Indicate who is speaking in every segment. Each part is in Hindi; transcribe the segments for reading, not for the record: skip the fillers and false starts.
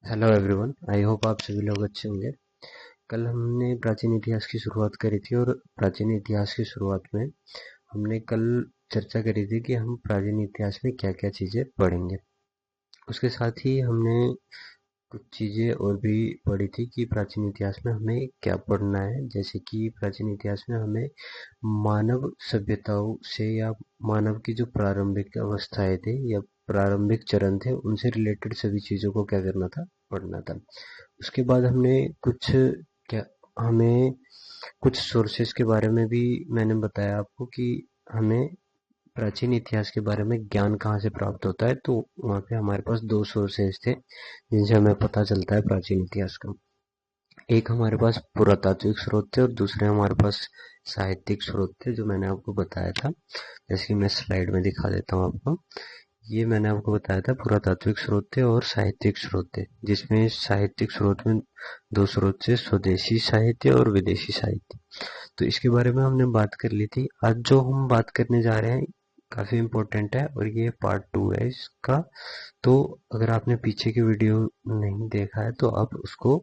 Speaker 1: हेलो एवरीवन, आई होप आप सभी लोग अच्छे होंगे। कल हमने प्राचीन इतिहास की शुरुआत करी थी और प्राचीन इतिहास की शुरुआत में हमने कल चर्चा करी थी कि हम प्राचीन इतिहास में क्या क्या चीज़ें पढ़ेंगे। उसके साथ ही हमने कुछ चीज़ें और भी पढ़ी थी कि प्राचीन इतिहास में हमें क्या पढ़ना है। जैसे कि प्राचीन इतिहास में हमें मानव सभ्यताओं से या मानव की जो प्रारंभिक अवस्थाएं थे या प्रारंभिक चरण थे उनसे रिलेटेड सभी चीज़ों को क्या करना था, पढ़ना था। उसके बाद हमने कुछ क्या हमें कुछ सोर्सेस के बारे में भी मैंने बताया आपको कि हमें प्राचीन इतिहास के बारे में ज्ञान कहाँ से प्राप्त होता है। तो वहाँ पे हमारे पास दो सोर्सेस थे जिनसे हमें पता चलता है प्राचीन इतिहास का। एक हमारे पास पुरातात्विक स्रोत थे और दूसरे हमारे पास साहित्यिक स्रोत थे, जो मैंने आपको बताया था। जैसे कि मैं स्लाइड में दिखा देता हूँ आपको। ये मैंने आपको बताया था, पुरातात्विक स्रोत थे और साहित्यिक स्रोत थे, जिसमें साहित्यिक स्रोत में दो स्रोत थे, स्वदेशी साहित्य और विदेशी साहित्य। तो इसके बारे में हमने बात कर ली थी। आज जो हम बात करने जा रहे हैं काफी इम्पोर्टेंट है और ये पार्ट 2 है इसका। तो अगर आपने पीछे की वीडियो नहीं देखा है तो आप उसको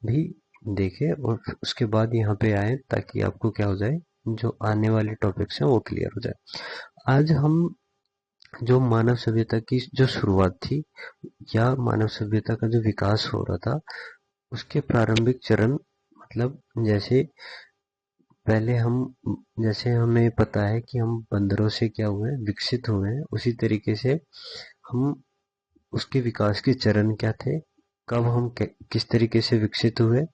Speaker 1: भी देखें और उसके बाद यहाँ पे आए, ताकि आपको क्या हो जाए, जो आने वाले टॉपिक्स हैं वो क्लियर हो जाए। आज हम जो मानव सभ्यता की जो शुरुआत थी या मानव सभ्यता का जो विकास हो रहा था उसके प्रारंभिक चरण, मतलब जैसे पहले हम, जैसे हमें पता है कि हम बंदरों से क्या हुए, विकसित हुए हैं, उसी तरीके से हम उसके विकास के चरण क्या थे, कब हम किस तरीके से विकसित हुए,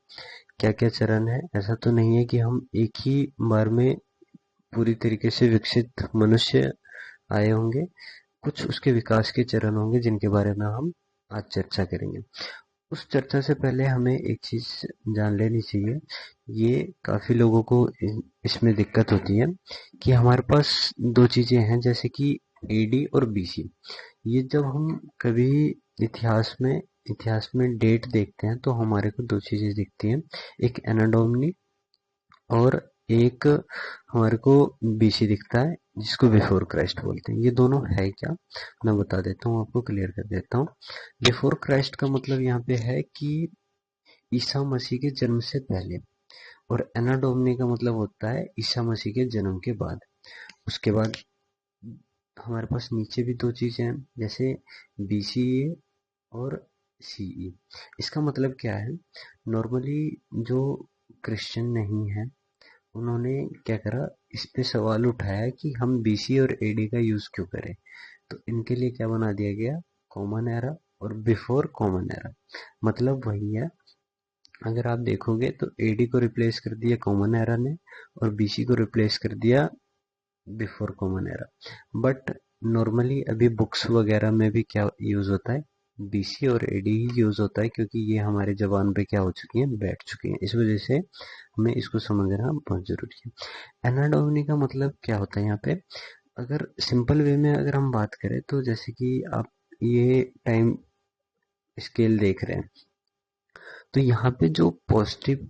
Speaker 1: क्या क्या चरण है। ऐसा तो नहीं है कि हम एक ही बार में पूरी तरीके से विकसित मनुष्य आए होंगे। कुछ उसके विकास के चरण होंगे जिनके बारे में हम आज चर्चा करेंगे। उस चर्चा से पहले हमें एक चीज जान लेनी चाहिए। ये काफी लोगों को इसमें दिक्कत होती है कि हमारे पास दो चीजें हैं, जैसे कि एडी और बीसी। ये जब हम कभी इतिहास में डेट देखते हैं तो हमारे को दो चीजें दिखती हैं। एक एनाडोमनी और एक हमारे को बीसी दिखता है, जिसको बिफोर क्राइस्ट बोलते हैं। ये दोनों है क्या, मैं बता देता हूँ आपको, क्लियर कर देता हूँ। बिफोर क्राइस्ट का मतलब यहाँ पे है कि ईसा मसीह के जन्म से पहले, और एना डोमिनी का मतलब होता है ईसा मसीह के जन्म के बाद। उसके बाद हमारे पास नीचे भी दो चीजें हैं, जैसे बीसीए और सीई। इसका मतलब क्या है, नॉर्मली जो क्रिश्चियन नहीं है उन्होंने क्या करा, इस पे सवाल उठाया कि हम बीसी और एडी का यूज क्यों करें। तो इनके लिए क्या बना दिया गया, कॉमन एरा और बिफोर कॉमन एरा। मतलब वही है, अगर आप देखोगे तो एडी को रिप्लेस कर दिया कॉमन एरा ने और बीसी को रिप्लेस कर दिया before common era. But normally अभी बुक्स वगैरह में भी क्या यूज होता है, बीसी और एडी ही यूज होता है, क्योंकि ये हमारे जबान पे क्या हो चुकी हैं, बैठ चुकी हैं। इस वजह से हमें इसको समझना बहुत जरूरी है। एनाडोमी का मतलब क्या होता है यहाँ पे, अगर सिंपल वे में अगर हम बात करें तो जैसे कि आप ये टाइम स्केल देख रहे हैं, तो यहाँ पे जो पॉजिटिव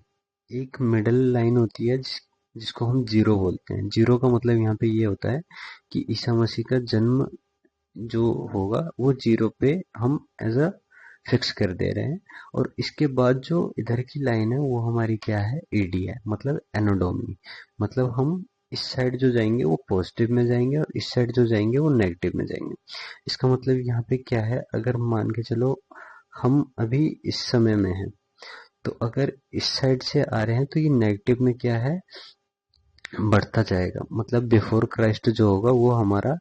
Speaker 1: एक मिडल लाइन होती है जिसको हम जीरो बोलते हैं। जीरो का मतलब यहाँ पे ये होता है कि ईसा मसीह का जन्म जो होगा वो जीरो पे हम एज अ फिक्स कर दे रहे हैं। और इसके बाद जो इधर की लाइन है वो हमारी क्या है, एडी है, मतलब एनोडोमी। मतलब हम इस साइड जो जाएंगे वो पॉजिटिव में जाएंगे और इस साइड जो जाएंगे वो नेगेटिव में जाएंगे। इसका मतलब यहाँ पे क्या है, अगर मान के चलो हम अभी इस समय में हैं, तो अगर इस साइड से आ रहे हैं तो ये नेगेटिव में क्या है, बढ़ता जाएगा। मतलब बिफोर क्राइस्ट जो होगा वो हमारा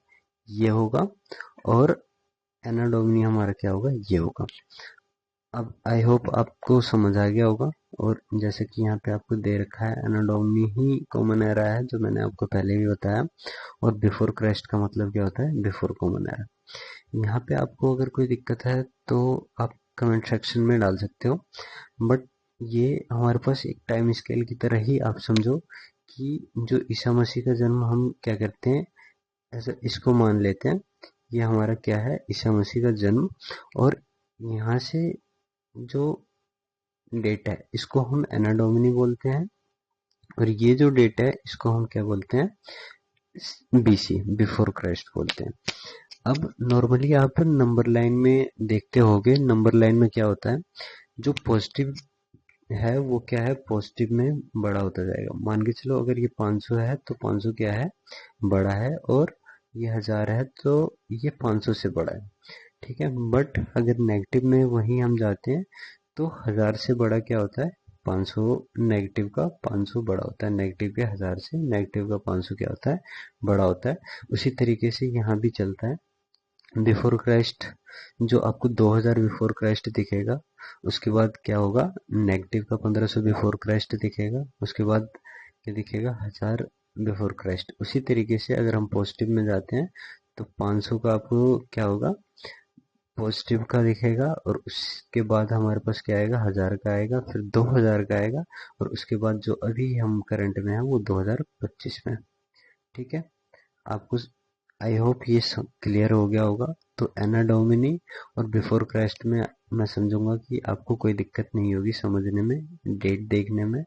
Speaker 1: ये होगा और एनाडोमनी हमारा क्या होगा, ये होगा। अब आई होप आपको समझ आ गया होगा। और जैसे कि यहाँ पे आपको दे रखा है, एनाडोमनी ही कॉमन एरा है, जो मैंने आपको पहले भी बताया। और बिफोर क्राइस्ट का मतलब क्या होता है, बिफोर कॉमन एरा। यहाँ पे आपको अगर कोई दिक्कत है तो आप कमेंट सेक्शन में डाल सकते हो। बट ये हमारे पास एक टाइम स्केल की तरह ही आप समझो कि जो ईसा मसीह का जन्म हम क्या करते हैं, ऐसा इसको मान लेते हैं ये हमारा क्या है, ईसा मसीह का जन्म। और यहाँ से जो डेट है इसको हम एनाडोमिनी बोलते हैं, और ये जो डेट है इसको हम क्या बोलते हैं, बीसी, बिफोर क्राइस्ट बोलते हैं। अब नॉर्मली आप नंबर लाइन में देखते होगे, नंबर लाइन में क्या होता है, जो पॉजिटिव है वो क्या है, पॉजिटिव में बड़ा होता जाएगा। मान के चलो अगर ये 500 है तो 500 क्या है, बड़ा है, और ये 1000 है तो ये 500 से बड़ा है। ठीक है, बट अगर नेगेटिव में वहीं हम जाते हैं तो 1000 से बड़ा क्या होता है, 500। नेगेटिव का 500 बड़ा होता है, नेगेटिव के 1000 से नेगेटिव का 500 क्या होता है, बड़ा होता है। उसी तरीके से यहाँ भी चलता है। बिफोर क्राइस्ट जो आपको 2000 बिफोर क्राइस्ट दिखेगा, उसके बाद क्या होगा, नेगेटिव का 1500 बिफोर क्राइस्ट दिखेगा, उसके बाद क्या दिखेगा, 1000 बिफोर क्राइस्ट। उसी तरीके से अगर हम पॉजिटिव में जाते हैं तो 500 का आपको क्या होगा, पॉजिटिव का दिखेगा, और उसके बाद हमारे पास क्या आएगा, 1000 का आएगा, फिर 2000 का आएगा, और उसके बाद जो अभी हम करंट में है वो 2025 में। ठीक है, आपको आई होप ये क्लियर हो गया होगा। तो एना डोमिनी और बिफोर क्राइस्ट में मैं समझूंगा कि आपको कोई दिक्कत नहीं होगी समझने में, डेट देखने में।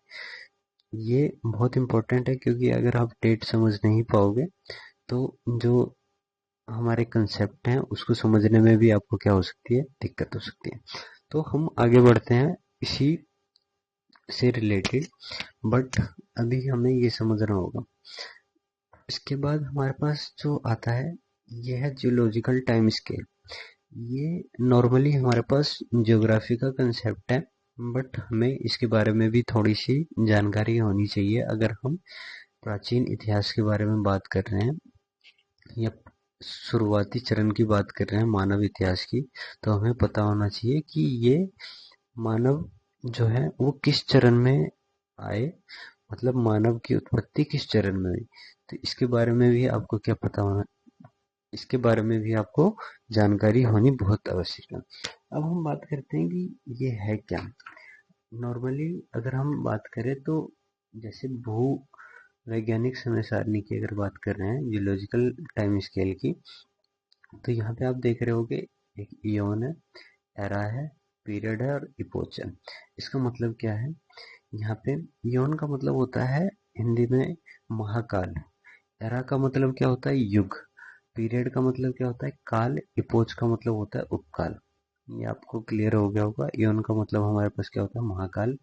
Speaker 1: ये बहुत इंपॉर्टेंट है, क्योंकि अगर आप डेट समझ नहीं पाओगे तो जो हमारे कंसेप्ट हैं उसको समझने में भी आपको क्या हो सकती है, दिक्कत हो सकती है। तो हम आगे बढ़ते हैं इसी से रिलेटेड, बट अभी हमें ये समझना होगा। इसके बाद हमारे पास जो आता है ये है जियोलॉजिकल टाइम स्केल। ये नॉर्मली हमारे पास ज्योग्राफी का कंसेप्ट है, बट हमें इसके बारे में भी थोड़ी सी जानकारी होनी चाहिए। अगर हम प्राचीन इतिहास के बारे में बात कर रहे हैं या शुरुआती चरण की बात कर रहे हैं मानव इतिहास की, तो हमें पता होना चाहिए कि ये मानव जो है वो किस चरण में आए, मतलब मानव की उत्पत्ति किस चरण में हुई। तो इसके बारे में भी आपको क्या पता होना, इसके बारे में भी आपको जानकारी होनी बहुत आवश्यक है। अब हम बात करते हैं कि ये है क्या। नॉर्मली अगर हम बात करें तो जैसे भू वैज्ञानिक समय सारणी की अगर बात कर रहे हैं, जियोलॉजिकल टाइम स्केल की, तो यहाँ पे आप देख रहे होगे एक इयोन है, एरा है, पीरियड है, और इपोच है। इसका मतलब क्या है, यहाँ पे इयोन का मतलब होता है हिंदी में महाकाल, एरा का मतलब क्या होता है, युग, पीरियड का मतलब क्या होता है, काल, इपोच का मतलब होता है उपकाल। ये आपको क्लियर हो गया होगा। इयोन का मतलब हमारे पास क्या होता है, महाकाल,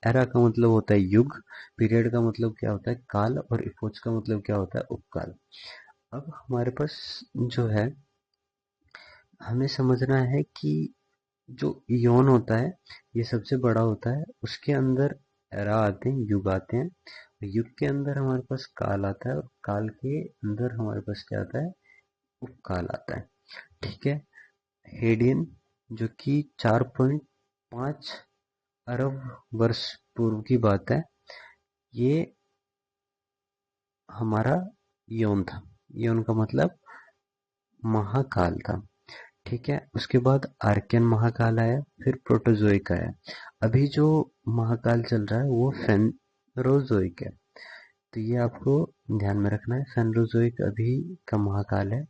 Speaker 1: एरा का मतलब होता है युग, पीरियड का मतलब क्या होता है, काल, और इपोच का मतलब क्या होता है, उपकाल। अब हमारे पास जो है, हमें समझना है कि जो इयोन होता है ये सबसे बड़ा होता है, उसके अंदर एरा आते हैं, युग आते हैं, युग के अंदर हमारे पास काल आता है, और काल के अंदर हमारे पास क्या आता है, उपकाल आता है। ठीक है, हेडियन जो कि 4.5 अरब वर्ष पूर्व की बात है, ये हमारा यौन था। यौन का मतलब महाकाल था। ठीक है, उसके बाद आर्कियन महाकाल आया, फिर प्रोटोजोइक आया। अभी जो महाकाल चल रहा है वो फेनरोजोइक है। तो ये आपको ध्यान में रखना है, फेनरोजोइक अभी का महाकाल है।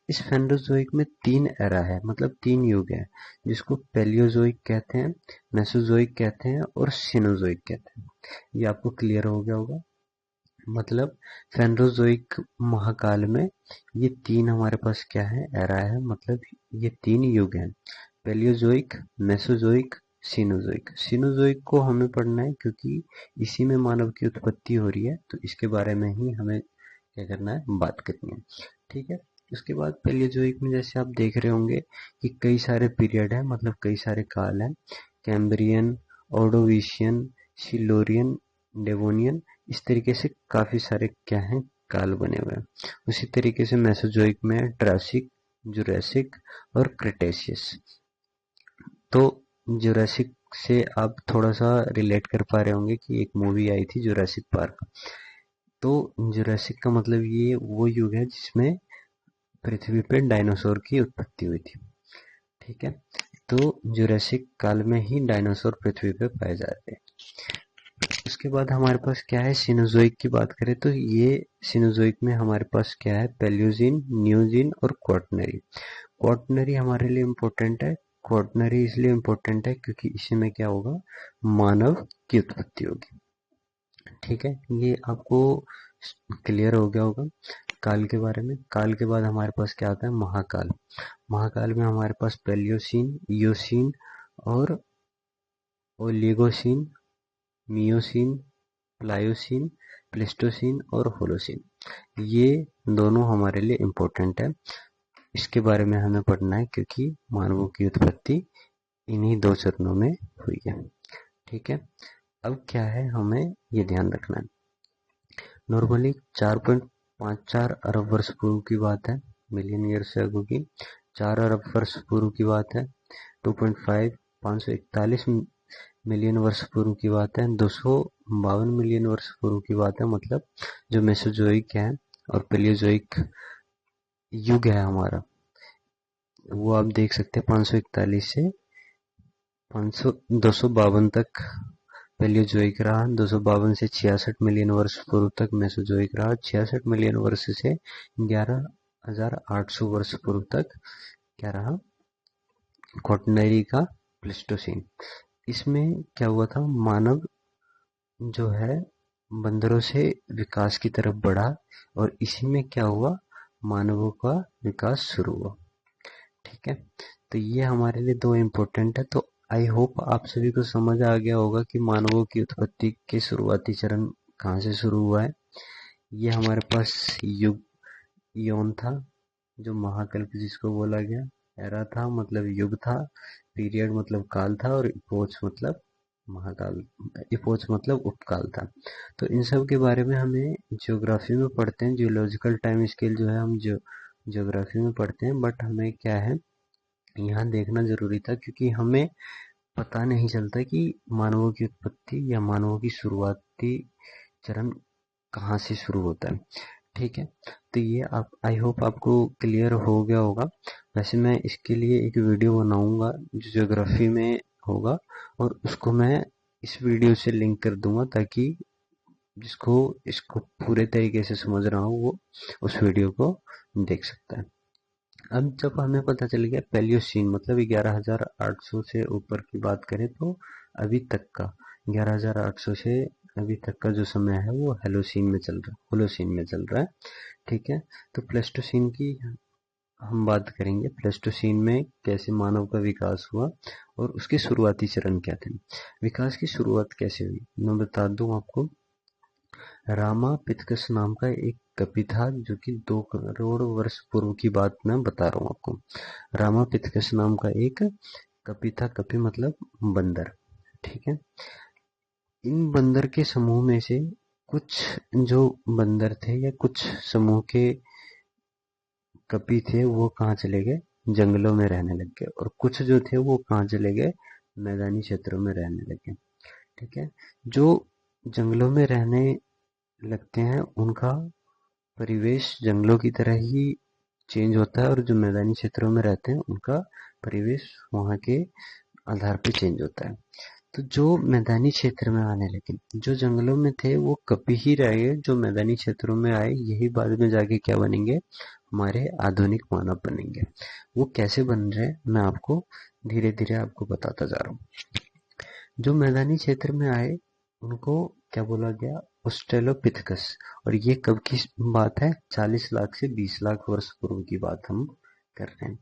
Speaker 1: इस फेनरोजोइक में 3 एरा है, मतलब 3 युग है, जिसको पैलियोजोइक कहते हैं, मेसोजोइक कहते हैं, और सिनोजोइक कहते हैं। ये आपको क्लियर हो गया होगा। मतलब फेनरोजोइक महाकाल में ये 3 हमारे पास क्या है, एरा है, मतलब ये 3 युग हैं, पैलियोजोइक, मेसोजोइक, सीनोजोइक। सीनोजोइक को हमें पढ़ना है क्योंकि इसी में मानव की उत्पत्ति हो रही है, तो इसके बारे में ही हमें क्या करना है, बात करनी है। ठीक है, उसके बाद पैलियोजोइक में जैसे आप देख रहे होंगे कि कई सारे पीरियड है, मतलब कई सारे काल हैं, कैम्ब्रियन, ऑर्डोविशियन, सिल्यूरियन, डेवोनियन, इस तरीके से काफी सारे क्या हैं, काल बने हुए हैं। उसी तरीके से मेसोजोइक में ट्रासिक, जुरासिक और क्रेटेशियस। तो जुरासिक से आप थोड़ा सा रिलेट कर पा रहे होंगे कि एक मूवी आई थी जुरासिक पार्क। तो जुरासिक का मतलब ये वो युग है जिसमें पृथ्वी पे डायनासोर की उत्पत्ति हुई थी। ठीक है, तो जुरासिक काल में ही डायनासोर पृथ्वी पे पाए जाते हैं। उसके बाद हमारे पास क्या है, सिनोजोइक की बात करें तो ये सिनोजोइक में हमारे पास क्या है, पैलियोजिन, न्यूजिन और क्वाटरनरी। क्वाटरनरी हमारे लिए इम्पोर्टेंट है। क्वाटरनरी इसलिए इम्पोर्टेंट है क्योंकि इसी में क्या होगा, मानव की उत्पत्ति होगी। ठीक है, ये आपको क्लियर हो गया होगा। काल के बारे में। काल के बाद हमारे पास क्या आता है, महाकाल। महाकाल में हमारे पास पैलियोसीन, इयोसीन और ओलिगोसीन, मियोसीन, प्लायोसीन, प्लेस्टोसीन और होलोसीन, ये दोनों हमारे लिए इम्पोर्टेंट है। इसके बारे में हमें पढ़ना है क्योंकि मानवों की उत्पत्ति इन्हीं 2 चरणों में हुई है। ठीक है, अब क्या है, हमें ये ध्यान रखना है। नॉर्मली 4.54 अरब वर्ष पूर्व की बात है, मिलियन ईयर्स अगो की। 4 अरब वर्ष पूर्व की बात है। 2.5 541 मिलियन वर्ष पूर्व की बात है। 252 मिलियन वर्ष पूर्व की बात है। मतलब जो मेसोजोइक है और पेलियोजोइक युग है हमारा, वो आप देख सकते हैं 541 से 252 तक पेलियोजोइक रहा। 252 से 66 मिलियन वर्ष पूर्व तक मेसोजोइक रहा। 66 मिलियन वर्ष से 11,800 वर्ष पूर्व तक क्या रहा, क्वाटरनरी का प्लेस्टोसीन। इसमें क्या हुआ था, मानव जो है बंदरों से विकास की तरफ बढ़ा और इसी में क्या हुआ, मानवों का विकास शुरू हुआ। ठीक है, तो ये हमारे लिए 2 इम्पोर्टेंट है। तो आई होप आप सभी को समझ आ गया होगा कि मानवों की उत्पत्ति के शुरुआती चरण कहाँ से शुरू हुआ है। ये हमारे पास युग यौन था, जो महाकल्प जिसको बोला गया। एरा था मतलब युग था, पीरियड मतलब काल था, और इपोच मतलब महाकाल, इपोच मतलब उपकाल था। तो इन सब के बारे में हमें ज्योग्राफी में पढ़ते हैं। जियोलॉजिकल टाइम स्केल जो है हम ज्योग्राफी में पढ़ते हैं, बट हमें क्या है यहाँ देखना जरूरी था, क्योंकि हमें पता नहीं चलता कि मानवों की उत्पत्ति या मानवों की शुरुआती चरण कहाँ से शुरू होता है। ठीक है, तो ये आप आई होप आपको क्लियर हो गया होगा। वैसे मैं इसके लिए एक वीडियो बनाऊंगा जो ज्योग्राफी में होगा, और उसको मैं इस वीडियो से लिंक कर दूंगा, ताकि जिसको इसको पूरे तरीके से समझ रहा हो वो उस वीडियो को देख सकता है। अब जब हमें पता चल गया पैलियोसीन मतलब 11,800 से ऊपर की बात करें, तो अभी तक का 11,800 से अभी तक का जो समय है वो होलोसीन में चल रहा है। ठीक है, तो प्लेस्टोसीन की हम बात करेंगे। प्लेस्टोसीन में कैसे मानव का विकास हुआ और उसके शुरुआती चरण क्या थे। विकास की शुरुआत कैसे हुई, मैं बता दूं आपको। रामापिथकस नाम का एक कपि था, जो कि 2 करोड़ वर्ष पूर्व की बात मैं बता रहा हूँ आपको। रामापिथकस नाम का एक कपि था, कपि मतलब बंदर। ठीक है, इन बंदर के समूह में से कुछ जो बंदर थे या कुछ समूह के कपि थे वो कहाँ चले गए, जंगलों में रहने लग गए, और कुछ जो थे वो कहाँ चले गए, मैदानी क्षेत्रों में रहने लग गए। ठीक है, जो जंगलों में रहने लगते हैं उनका परिवेश जंगलों की तरह ही चेंज होता है, और जो मैदानी क्षेत्रों में रहते हैं उनका परिवेश वहाँ के आधार पे चेंज होता है। तो जो मैदानी क्षेत्र में आने लगे, जो जंगलों में थे वो कभी ही रह गए, जो मैदानी क्षेत्रों में आए यही बाद में जाके क्या बनेंगे, हमारे आधुनिक मानव बनेंगे। वो कैसे बन रहे हैं मैं आपको धीरे धीरे आपको बताता जा रहा हूँ। जो मैदानी क्षेत्र में आए उनको क्या बोला गया, ऑस्ट्रेलोपिथेकस। और ये कब की बात है, 40 लाख से 20 लाख वर्ष पूर्व की बात हम कर रहे हैं।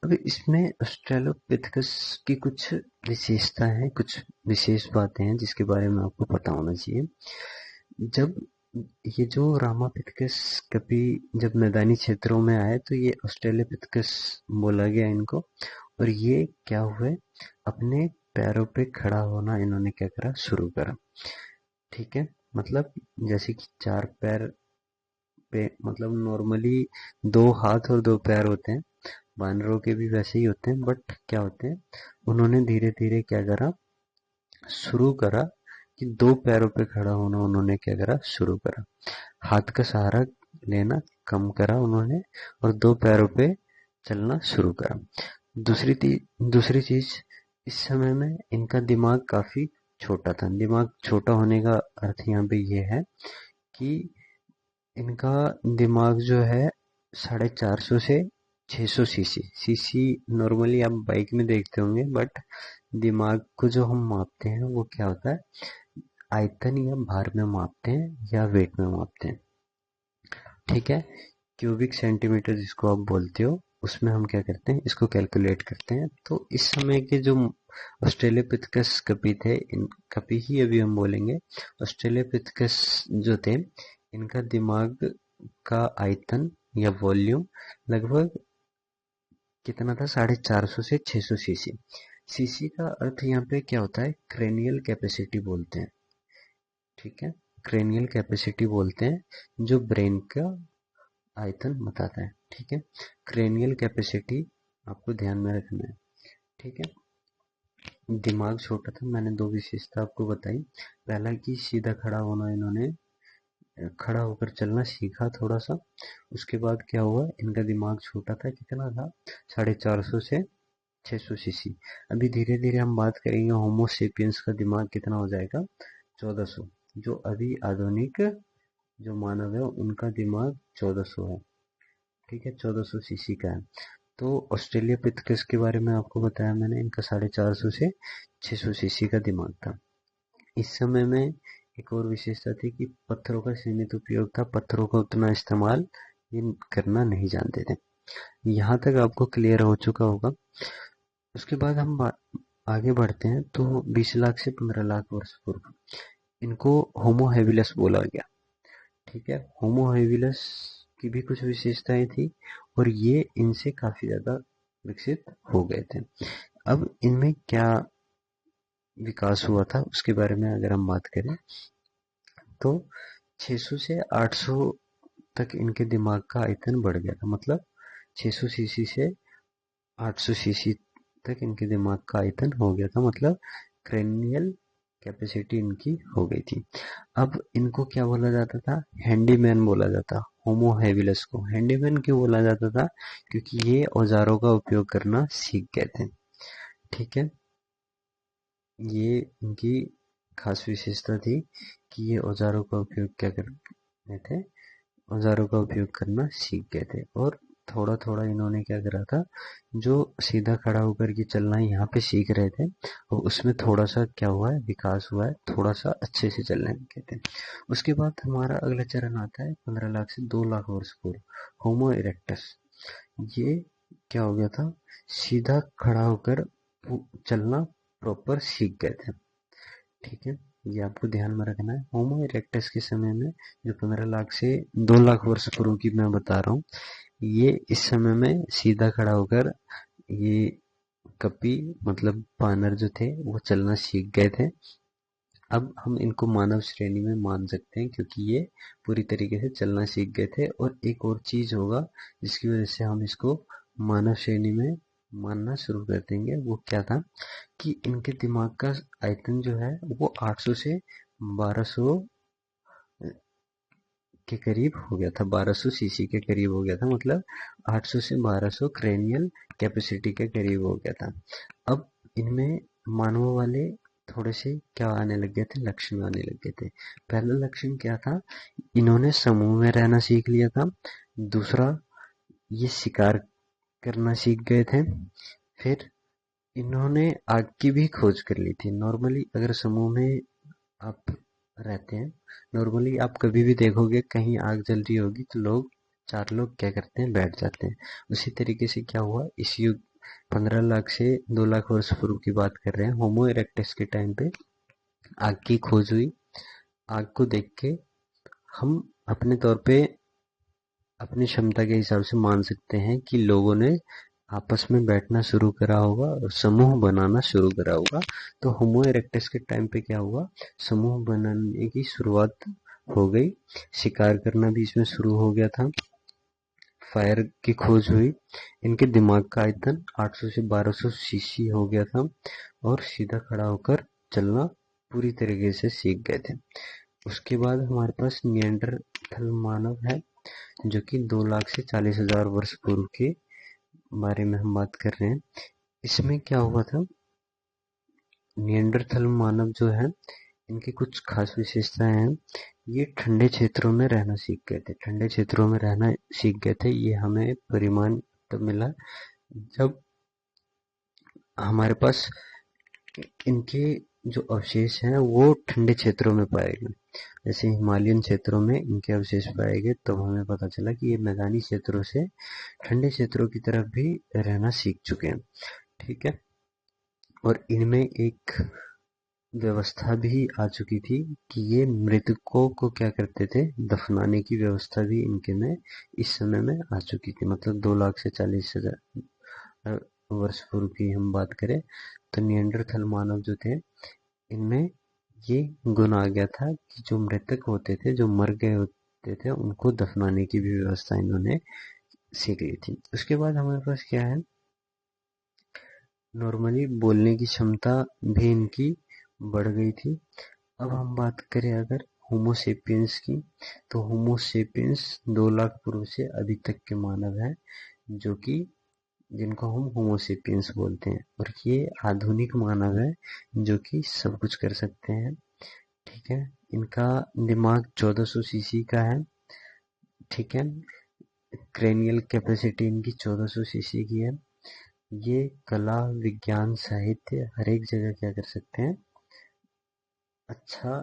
Speaker 1: अब इसमें ऑस्ट्रेलोपिथेकस की कुछ विशेषता है, कुछ विशेष बातें हैं जिसके बारे में आपको पता होना चाहिए। जब ये जो रामापिथेकस कभी जब मैदानी क्षेत्रों में आए तो ये ऑस्ट्रेलोपिथेकस बोला गया इनको, और ये क्या हुए, अपने पैरों पे खड़ा होना इन्होंने क्या करा, शुरू करा। ठीक है, मतलब जैसे कि 4 पैर पे मतलब नॉर्मली 2 हाथ और 2 पैर होते हैं, बानरों के भी वैसे ही होते हैं, बट क्या होते हैं, उन्होंने धीरे धीरे क्या करा, शुरू करा कि 2 पैरों पे खड़ा होना उन्होंने क्या करा, शुरू करा। हाथ का सहारा लेना कम करा उन्होंने, और 2 पैरों पे चलना शुरू करा। दूसरी चीज, इस समय में इनका दिमाग काफी छोटा था। दिमाग छोटा होने का अर्थ यहाँ पे ये है कि इनका दिमाग जो है 450 से 600 सीसी नॉर्मली आप बाइक में देखते होंगे, बट दिमाग को जो हम मापते हैं वो क्या होता है, आयतन या भार में मापते हैं या वेट में मापते हैं। ठीक है, क्यूबिक सेंटीमीटर जिसको आप बोलते हो, उसमें हम क्या करते हैं, इसको कैलकुलेट करते हैं। तो इस समय के जो ऑस्ट्रेलोपिथेकस कपी थे, इन कपी ही अभी हम बोलेंगे, ऑस्ट्रेलोपिथेकस जो थे, इनका दिमाग का आयतन या वॉल्यूम लगभग कितना था, 450 से 600 सीसी। सीसी का अर्थ यहाँ पे क्या होता है, क्रेनियल कैपेसिटी बोलते हैं। ठीक है, क्रेनियल कैपेसिटी बोलते हैं, जो ब्रेन का आयतन बताता है। ठीक है, क्रेनियल कैपेसिटी आपको ध्यान में रखना है। ठीक है, दिमाग छोटा था, मैंने दो विशेषता आपको बताई। पहला कि सीधा खड़ा होना, इन्होंने खड़ा होकर चलना सीखा थोड़ा सा। उसके बाद क्या हुआ, इनका दिमाग छोटा था, कितना था, 450 से 600 सीसी। अभी धीरे धीरे हम बात करेंगे होमोसेपियंस का दिमाग कितना हो जाएगा, 1400। जो अभी आधुनिक जो मानव है उनका दिमाग 1400 है। ठीक है, 1400 सीसी का है। तो ऑस्ट्रेलियापिथेकस के बारे में आपको बताया मैंने, इनका 450 से 600 सीसी का दिमाग था। इस समय में एक और विशेषता थी कि पत्थरों का सीमित उपयोग था, पत्थरों का उतना इस्तेमाल ये करना नहीं जानते थे। यहाँ तक आपको क्लियर हो चुका होगा। उसके बाद हम आगे बढ़ते हैं, तो 20 लाख से 15 लाख वर्ष पूर्व इनको होमो हेबिलस बोला गया। ठीक है, होमो हेबिलस की भी कुछ विशेषताएं थी और ये इनसे काफी ज्यादा विकसित हो गए थे। अब इनमें क्या विकास हुआ था उसके बारे में अगर हम बात करें, तो 600 से 800 तक इनके दिमाग का आयतन बढ़ गया था। मतलब 600 सीसी से 800 सीसी तक इनके दिमाग का आयतन हो गया था, मतलब क्रेनियल कैपेसिटी इनकी हो गई थी। अब इनको क्या बोला जाता था, हैंडीमैन बोला जाता। होमो हेबिलस को हैंडीमैन क्यों बोला जाता था, क्योंकि ये औजारों का उपयोग करना सीख गए थे। ठीक है, ये इनकी खास विशेषता थी कि ये औजारों का उपयोग क्या करते थे, औजारों का उपयोग करना सीख गए थे। और थोड़ा थोड़ा इन्होंने क्या करा था, जो सीधा खड़ा होकर के चलना यहाँ पे सीख रहे थे, और उसमें थोड़ा सा क्या हुआ है, विकास हुआ है, थोड़ा सा अच्छे से चलने लगे थे। उसके बाद हमारा अगला चरण आता है 15 लाख से 2 लाख वर्ष पूर्व, होमो इरेक्टस। ये क्या हो गया था, सीधा खड़ा होकर चलना प्रॉपर सीख गए थे। ठीक है, ये आपको ध्यान में रखना है। होमो इरेक्टस के समय में, जो 15 लाख से 2 लाख वर्ष पूर्व की मैं बता रहा हूँ, ये इस समय में सीधा खड़ा होकर ये कपी मतलब बानर जो थे वो चलना सीख गए थे। अब हम इनको मानव श्रेणी में मान सकते हैं, क्योंकि ये पूरी तरीके से चलना सीख गए थे। और एक और चीज होगा जिसकी वजह से हम इसको मानव श्रेणी में मानना शुरू कर देंगे, वो क्या था कि इनके दिमाग का आयतन जो है वो 800 से 1200 के करीब हो गया था, 1200 सीसी के करीब हो गया था। मतलब 800 से 1200 क्रेनियल कैपेसिटी के करीब हो गया था। अब इनमें मानवों वाले थोड़े से क्या आने लग गए थे, लक्षण आने लग गए थे। पहला लक्षण क्या था, इन्होंने समूह में रहना सीख लिया था। दूसरा, ये शिकार करना सीख गए थे। फिर इन्होंने आग की भी खोज कर ली थी। नॉर्मली अगर समूह में आप रहते हैं, नॉर्मली आप कभी भी देखोगे कहीं आग जल रही होगी तो लोग, 4 लोग क्या करते हैं, बैठ जाते हैं। उसी तरीके से क्या हुआ, इस युग 15 लाख से 2 लाख वर्ष पूर्व की बात कर रहे हैं, होमो इरेक्टस के टाइम पे आग की खोज हुई। आग को देख के हम अपने तौर पे अपनी क्षमता के हिसाब से मान सकते हैं कि लोगों ने आपस में बैठना शुरू करा होगा और समूह बनाना शुरू करा होगा। तो होमो इरेक्टस के टाइम पे क्या हुआ, समूह बनाने की शुरुआत हो गई, शिकार करना भी इसमें शुरू हो गया था, फायर की खोज हुई। इनके दिमाग का आयतन 800 से 1200 सीसी हो गया था और सीधा खड़ा होकर चलना पूरी तरीके से सीख गए थे। उसके बाद हमारे पास निएंडरथल मानव है, जो कि 2 लाख से 40,000 वर्ष पूर्व के बारे में हम बात कर रहे हैं। इसमें क्या हुआ था, निएंडरथल मानव जो है, इनकी कुछ खास विशेषताएं हैं। ये ठंडे क्षेत्रों में रहना सीख गए थे, ठंडे क्षेत्रों में रहना सीख गए थे। ये हमें परिमाण तब मिला जब हमारे पास इनके जो अवशेष हैं वो ठंडे क्षेत्रों में पाए गए। जैसे हिमालयन क्षेत्रों में इनके अवशेष पाए गए, तब हमें पता चला कि ये मैदानी क्षेत्रों से ठंडे क्षेत्रों की तरफ भी रहना सीख चुके हैं। ठीक है, और इनमें एक व्यवस्था भी आ चुकी थी कि ये मृतकों को क्या करते थे, दफनाने की व्यवस्था भी इनके में इस समय में आ चुकी थी। मतलब 2 लाख से 40,000 वर्ष पूर्व की हम बात करें तो निएंडरथल मानव जो थे, इनमें ये गुण आ गया था कि जो मृतक होते थे, जो मर गए होते थे, उनको दफनाने की भी व्यवस्था इन्होंने सीख ली थी। उसके बाद हमारे पास क्या है, नॉर्मली बोलने की क्षमता भी इनकी बढ़ गई थी। अब हम बात करें अगर होमोसेपियंस की, तो होमोसेपियंस 2 लाख पूर्व से अभी तक के मानव हैं, जो कि जिनको हम होमोसेपियंस बोलते हैं, और ये आधुनिक मानव है जो कि सब कुछ कर सकते हैं। ठीक है, इनका दिमाग 1400 सीसी का है। ठीक है, क्रेनियल कैपेसिटी इनकी 1400 सीसी की है। ये कला, विज्ञान, साहित्य हर एक जगह क्या कर सकते हैं, अच्छा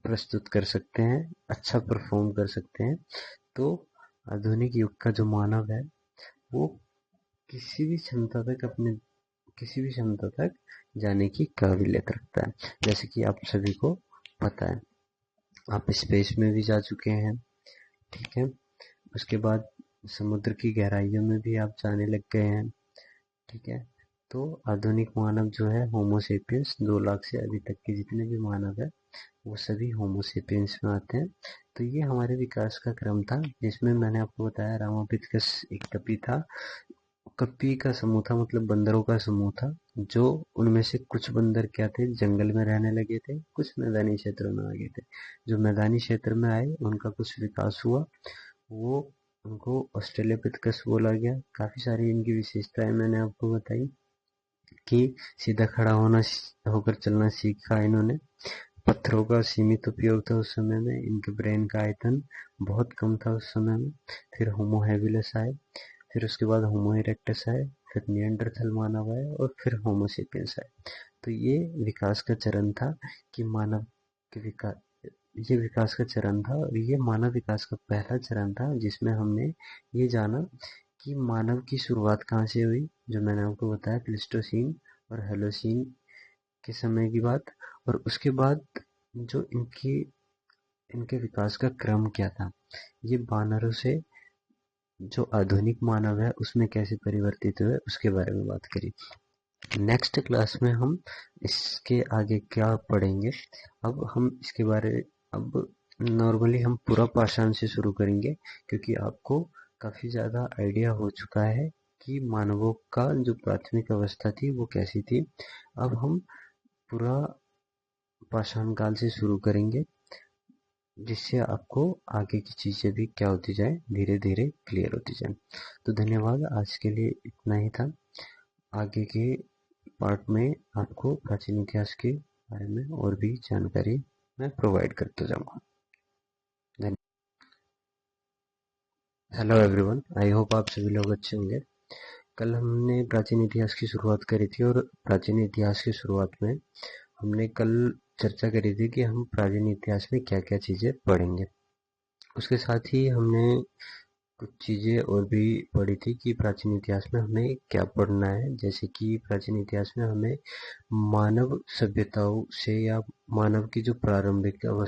Speaker 1: प्रस्तुत कर सकते हैं, अच्छा परफॉर्म कर सकते हैं। तो आधुनिक युग का जो मानव है वो किसी भी क्षमता तक जाने की काबिलियत रखता है। जैसे कि आप सभी को पता है, आप स्पेस में भी जा चुके हैं। ठीक है, उसके बाद समुद्र की गहराइयों में भी आप जाने लग गए हैं। ठीक है, तो आधुनिक मानव जो है होमोसेपियंस, 2 लाख से अभी तक के जितने भी मानव है वो सभी होमोसेपियंस में आते हैं। तो ये हमारे विकास का क्रम था, जिसमें मैंने आपको बताया रामापिथेकस एक कपी था। कपी का समूह था, मतलब बंदरों का समूह था, जो उनमें से कुछ बंदर क्या थे, जंगल में रहने लगे थे, कुछ मैदानी क्षेत्रों में आ गए थे। जो मैदानी क्षेत्र में आए उनका कुछ विकास हुआ, वो उनको ऑस्ट्रेलोपिथेकस बोला गया। काफी सारी इनकी विशेषताएं मैंने आपको बताई कि सीधा खड़ा होकर चलना सीखा इन्होंने। पत्थरों का सीमित उपयोग था उस समय में, इनके ब्रेन का आयतन बहुत कम था उस समय में। फिर होमो हैबिलिस आए, फिर उसके बाद होमो इरेक्टस आए, फिर निएंडरथल मानव आए, और फिर होमो सेपियंस आए। तो ये विकास का चरण था कि मानव के विकास ये विकास का चरण था, और ये मानव विकास का पहला चरण था जिसमें हमने ये जाना कि मानव की शुरुआत कहाँ से हुई, जो मैंने आपको बताया प्लेस्टोसीन और हेलोसीन के समय की बात। और उसके बाद जो इनके विकास का क्रम क्या था, ये वानरों से जो आधुनिक मानव है उसमें कैसे परिवर्तित हुए, उसके बारे में बात करी। नेक्स्ट क्लास में हम इसके आगे क्या पढ़ेंगे। अब हम इसके बारे अब नॉर्मली हम पूरा पाषाण से शुरू करेंगे, क्योंकि आपको काफी ज्यादा आइडिया हो चुका है कि मानवों का जो प्राथमिक अवस्था थी वो कैसी थी। अब हम पूरा पाषाण काल से शुरू करेंगे, जिससे आपको आगे की चीजें भी क्या होती जाए, धीरे धीरे क्लियर होती जाए। तो धन्यवाद, आज के लिए इतना ही था। आगे के पार्ट में आपको प्राचीन इतिहास के बारे में और भी जानकारी मैं प्रोवाइड करते जाऊंगा। हेलो एवरीवन, आई होप आप सभी लोग अच्छे होंगे। कल हमने प्राचीन इतिहास की शुरुआत करी थी, और प्राचीन इतिहास की शुरुआत में हमने कल चर्चा करी थी कि हम प्राचीन इतिहास में क्या क्या चीजें पढ़ेंगे। उसके साथ ही हमने कुछ चीजें और भी पढ़ी थी कि प्राचीन इतिहास में हमें क्या पढ़ना है। जैसे कि प्राचीन इतिहास में हमें मानव सभ्यताओं से, या मानव की जो प्रारंभिक अवस्था